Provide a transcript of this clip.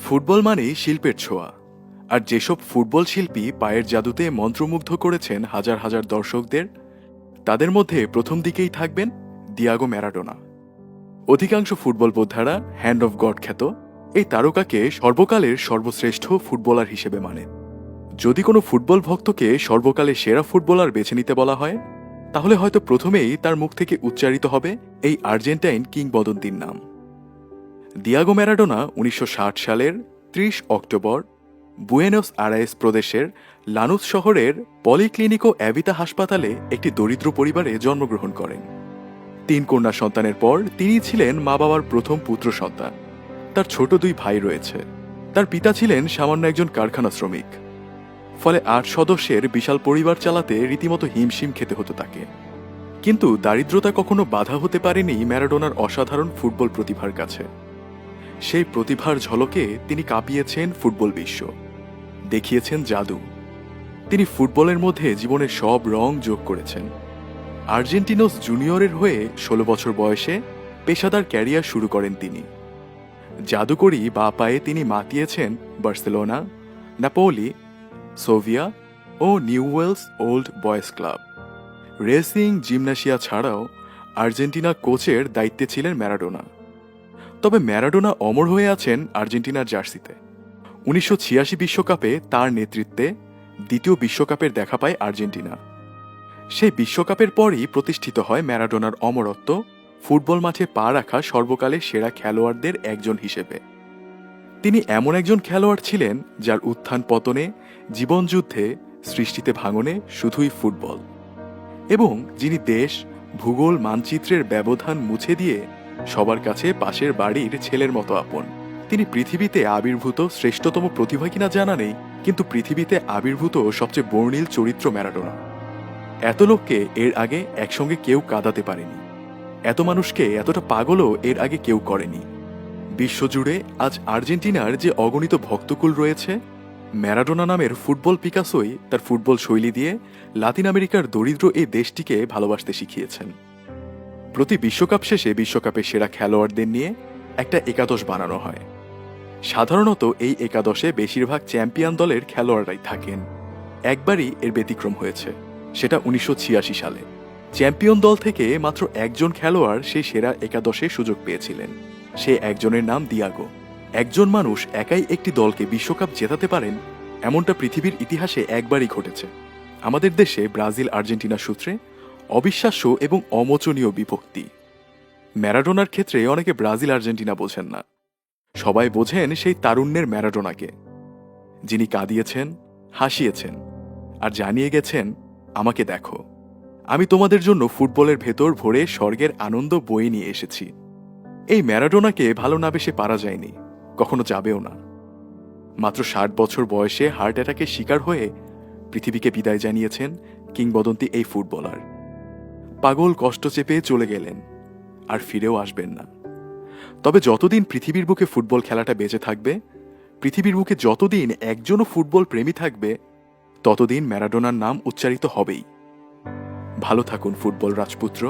Football মানেই শিল্পের ছোঁয়া। আর যেসব ফুটবল শিল্পী পায়ের জাদুতে মন্ত্রমুগ্ধ করেছেন হাজার হাজার দর্শকদের, তাদের মধ্যে প্রথম দিকেই থাকবেন দিয়াগো ম্যারাডোনা। অধিকাংশ ফুটবল বোদ্ধারা হ্যান্ড অফ গড খ্যাত এই তারকাকে সর্বকালের সর্বশ্রেষ্ঠ ফুটবলার হিসেবে মানেন। যদি কোনো ফুটবল ভক্তকে সর্বকালের সেরা ফুটবলার বেছে নিতে বলা হয়, তাহলে হয়তো প্রথমেই তার মুখ থেকে উচ্চারিত হবে এই আর্জেন্টাইন কিংবদন্তির নাম। দিয়াগো ম্যারাডোনা ১৯৬০ সালের ৩০ অক্টোবর বুয়েনোস আয়ারেস প্রদেশের লানুস শহরের পলিক্লিনিকো অ্যাভিতা হাসপাতালে একটি দরিদ্র পরিবারে জন্মগ্রহণ করেন। ৩ কন্যা সন্তানের পর তিনি ছিলেন মা বাবার প্রথম পুত্র সন্তান। তার ছোট ২ ভাই রয়েছে। তার পিতা ছিলেন সামান্য একজন কারখানা শ্রমিক। ফলে ৮ সদস্যের বিশাল পরিবার চালাতে রীতিমতো হিমশিম খেতে হতো তাকে। কিন্তু দারিদ্রতা কখনো বাধা হতে পারেনি ম্যারাডোনার অসাধারণ ফুটবল প্রতিভার কাছে। সেই প্রতিভার ঝলকে তিনি কাঁপিয়েছেন ফুটবল বিশ্ব, দেখিয়েছেন জাদু। তিনি ফুটবলের মধ্যে জীবনের সব রং যোগ করেছেন। আর্জেন্টিনোস জুনিয়রের হয়ে ১৬ বছর বয়সে পেশাদার ক্যারিয়ার শুরু করেন তিনি। জাদুকরী বা পায়ে তিনি মাতিয়েছেন বার্সেলোনা, নাপোলি, সোভিয়া ও Newell's Old Boys club. Racing, Gimnasia ছাড়াও আর্জেন্টিনা কোচের দায়িত্বে ছিলেন ম্যারাডোনা। তবে ম্যারাডোনা অমর হয়ে আছেন আর্জেন্টিনার জার্সিতে। ১৯৮৬ বিশ্বকাপে তার নেতৃত্বে দ্বিতীয় বিশ্বকাপের দেখা পায় আর্জেন্টিনা। সেই বিশ্বকাপের পরই প্রতিষ্ঠিত হয় ম্যারাডোনার অমরত্ব ফুটবল মাঠে পা রাখা সর্বকালের সেরা খেলোয়াড়দের একজন হিসেবে। তিনি এমন একজন খেলোয়াড় ছিলেন যার উত্থান পতনে, জীবনযুদ্ধে, সৃষ্টিতে ভাঙনে শুধুই ফুটবল, এবং যিনি দেশ, ভূগোল, মানচিত্রের ব্যবধান মুছে দিয়ে সবার কাছে পাশের বাড়ির ছেলের মতো আপন। তিনি পৃথিবীতে আবির্ভূত শ্রেষ্ঠতম প্রতিভা কিনা জানা নেই, কিন্তু পৃথিবীতে আবির্ভূত সবচেয়ে বর্ণিল চরিত্র ম্যারাডোনা। এত লোককে এর আগে একসঙ্গে কেউ কাঁদাতে পারেনি, এত মানুষকে এতটা পাগলও এর আগে কেউ করেনি। বিশ্বজুড়ে আজ আর্জেন্টিনার যে অগণিত ভক্তকুল রয়েছে, ম্যারাডোনা নামের ফুটবল পিকাসোই তার ফুটবল শৈলী দিয়ে লাতিন আমেরিকার দরিদ্র এই দেশটিকে ভালোবাসতে শিখিয়েছেন। প্রতি বিশ্বকাপ শেষে বিশ্বকাপের সেরা খেলোয়াড়দের নিয়ে একটা একাদশ বানানো হয়। সাধারণত এই একাদশে বেশিরভাগ চ্যাম্পিয়ন দলের খেলোয়াড়রাই থাকেন। একবারই এর ব্যতিক্রম হয়েছে, সেটা ১৯৮৬ সালে। চ্যাম্পিয়ন দল থেকে মাত্র একজন খেলোয়াড় সেই সেরা একাদশে সুযোগ পেয়েছিলেন। সে একজনের নাম দিয়াগো। একজন মানুষ একাই একটি দলকে বিশ্বকাপ জেতাতে পারেন, এমনটা পৃথিবীর ইতিহাসে একবারই ঘটেছে। আমাদের দেশে ব্রাজিল আর্জেন্টিনা সূত্রে অবিশ্বাস্য এবং অমোচনীয় বিভক্তি। ম্যারাডোনার ক্ষেত্রে অনেকে ব্রাজিল আর্জেন্টিনা বোঝেন না। সবাই বোঝেন সেই তারুণ্যের ম্যারাডোনাকে, যিনি কাঁদিয়েছেন, হাসিয়েছেন, আর জানিয়ে গেছেন, আমাকে দেখো, আমি তোমাদের জন্য ফুটবলের ভেতর ভরে স্বর্গের আনন্দ বয়ে নিয়ে এসেছি। এই ম্যারাডোনাকে ভালো না বেশে পারা যায়নি, কখনো যাবেও না। মাত্র ৬০ বছর বয়সে হার্ট অ্যাটাকের শিকার হয়ে পৃথিবীকে বিদায় জানিয়েছেন কিংবদন্তি এই ফুটবলার। পাগল কষ্ট চেপে চলে গেলেন, আর ফিরেও আসবেন না। তবে যতদিন পৃথিবীর বুকে ফুটবল খেলাটা বেঁচে থাকবে, পৃথিবীর বুকে যতদিন একজনও ফুটবল প্রেমী থাকবে, ততদিন ম্যারাডোনার নাম উচ্চারিত হবেই। ভালো থাকুন ফুটবল রাজপুত্র।